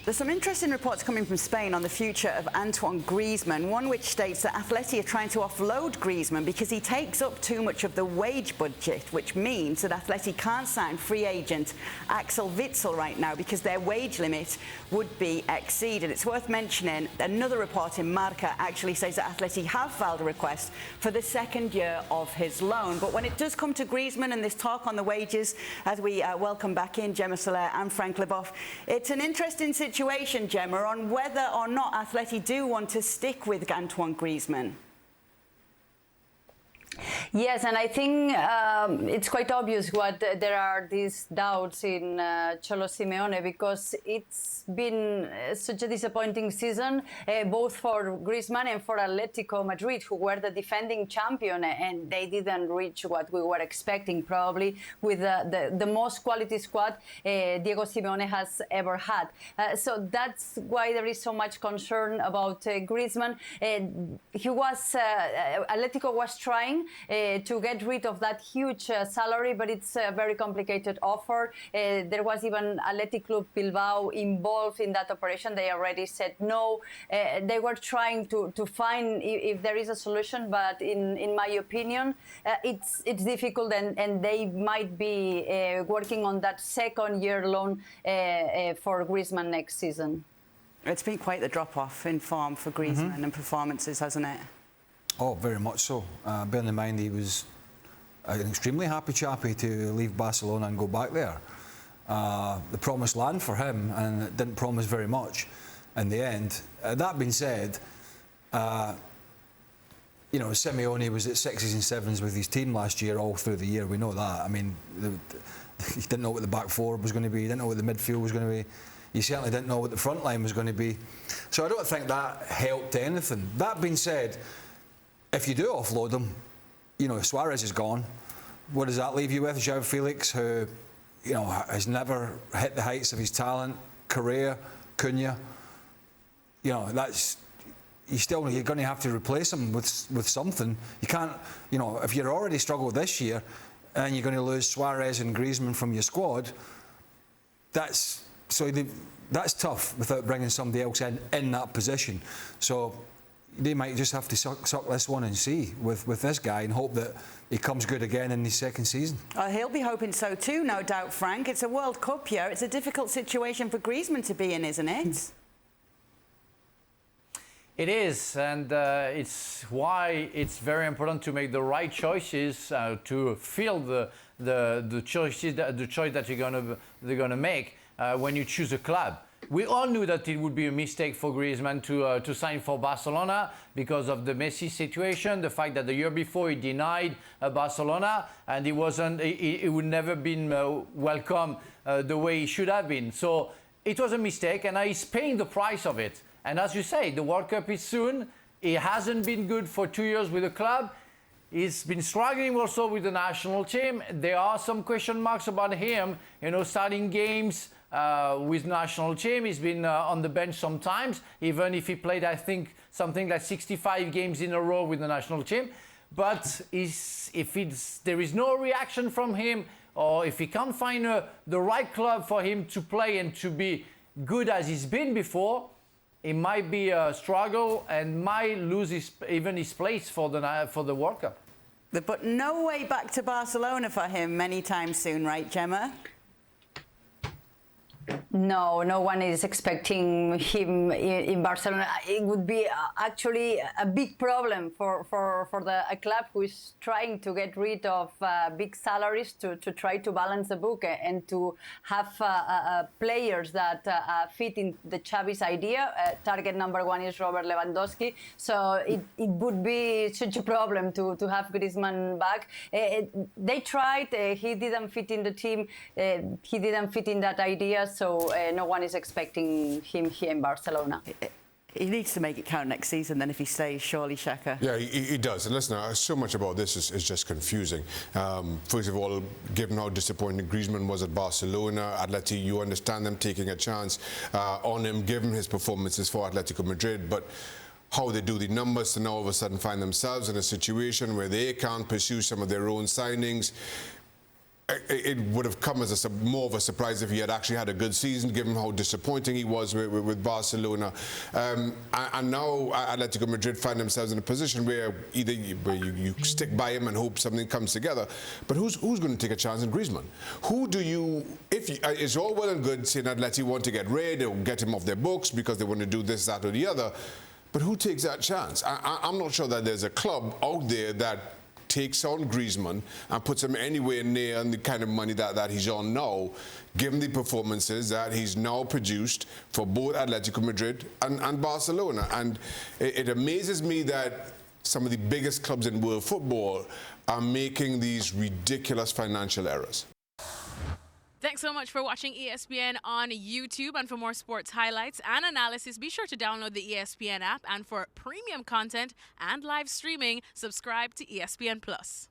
There's some interesting reports coming from Spain on the future of Antoine Griezmann, one which states that Atleti are trying to offload Griezmann because he takes up too much of the wage budget, which means that Atleti can't sign free agent Axel Witsel right now because their wage limit would be exceeded. It's worth mentioning another report in Marca actually says that Atleti have filed a request for the second year of his loan. But when it does come to Griezmann and this talk on the wages, as we welcome back in Gemma Soler and Frank Leboeuf, it's an interesting situation, Gemma, on whether or not Atleti do want to stick with Antoine Griezmann. Yes, and I think it's quite obvious what there are these doubts in Cholo Simeone, because it's been such a disappointing season, both for Griezmann and for Atletico Madrid, who were the defending champion, and they didn't reach what we were expecting, probably with the most quality squad Diego Simeone has ever had. So that's why there is so much concern about Griezmann. Atletico was trying to get rid of that huge salary, but it's a very complicated offer. There was even Athletic Club Bilbao involved in that operation. They already said no. They were trying to find if there is a solution, but in my opinion, it's difficult, and they might be working on that second-year loan for Griezmann next season. It's been quite the drop-off in form for Griezmann and performances, hasn't it? Oh, very much so. Bearing in mind he was an extremely happy chappy to leave Barcelona and go back there. The promised land for him, and it didn't promise very much in the end. That being said, you know, Simeone was at sixes and sevens with his team last year, all through the year. We know that. I mean, he didn't know what the back four was going to be. He didn't know what the midfield was going to be. He certainly didn't know what the front line was going to be. So I don't think that helped anything. That being said, if you do offload him, you know, Suarez is gone. What does that leave you with? João Felix, who, you know, has never hit the heights of his talent, Correa, Cunha. You know, you're going to have to replace him with something. You can't, you know, if you're already struggled this year and you're going to lose Suarez and Griezmann from your squad, that's tough without bringing somebody else in that position. So they might just have to suck this one and see with this guy and hope that he comes good again in his second season. He'll be hoping so too, no doubt, Frank. It's a World Cup year. It's a difficult situation for Griezmann to be in, isn't it? It is, and it's why it's very important to make the right choices to fill the choice that they're gonna make when you choose a club. We all knew that it would be a mistake for Griezmann to sign for Barcelona because of the Messi situation, the fact that the year before he denied Barcelona and he would never been welcome the way he should have been. So it was a mistake, and he's paying the price of it. And as you say, the World Cup is soon. He hasn't been good for 2 years with the club. He's been struggling also with the national team. There are some question marks about him, you know, starting games with national team. He's been on the bench sometimes, even if he played, I think, something like 65 games in a row with the national team. But if there is no reaction from him, or if he can't find the right club for him to play and to be good as he's been before, it might be a struggle and might lose even his place for the World Cup. But no way back to Barcelona for him anytime soon, right, Gemma? No, no one is expecting him in Barcelona. It would be actually a big problem for a club who is trying to get rid of big salaries to try to balance the book and to have players that fit in the Xavi's idea. Target number one is Robert Lewandowski. So it would be such a problem to have Griezmann back. They tried. He didn't fit in the team. He didn't fit in that idea. So no one is expecting him here in Barcelona. He needs to make it count next season then if he stays, surely, Shaka. Yeah, he does. And listen, so much about this is just confusing. First of all, given how disappointing Griezmann was at Barcelona, Atleti, you understand them taking a chance on him, given his performances for Atletico Madrid. But how they do the numbers to now all of a sudden find themselves in a situation where they can't pursue some of their own signings. it would have come as more of a surprise if he had actually had a good season, given how disappointing he was with Barcelona. And now Atletico Madrid find themselves in a position where either you stick by him and hope something comes together, but who's going to take a chance on Griezmann? Who do you, it's all well and good saying Atleti want to get rid or get him off their books because they want to do this, that or the other, but who takes that chance? I'm not sure that there's a club out there that takes on Griezmann and puts him anywhere near the kind of money that he's on now, given the performances that he's now produced for both Atletico Madrid and Barcelona. And it amazes me that some of the biggest clubs in world football are making these ridiculous financial errors. Thanks so much for watching ESPN on YouTube. And for more sports highlights and analysis, be sure to download the ESPN app. And for premium content and live streaming, subscribe to ESPN Plus.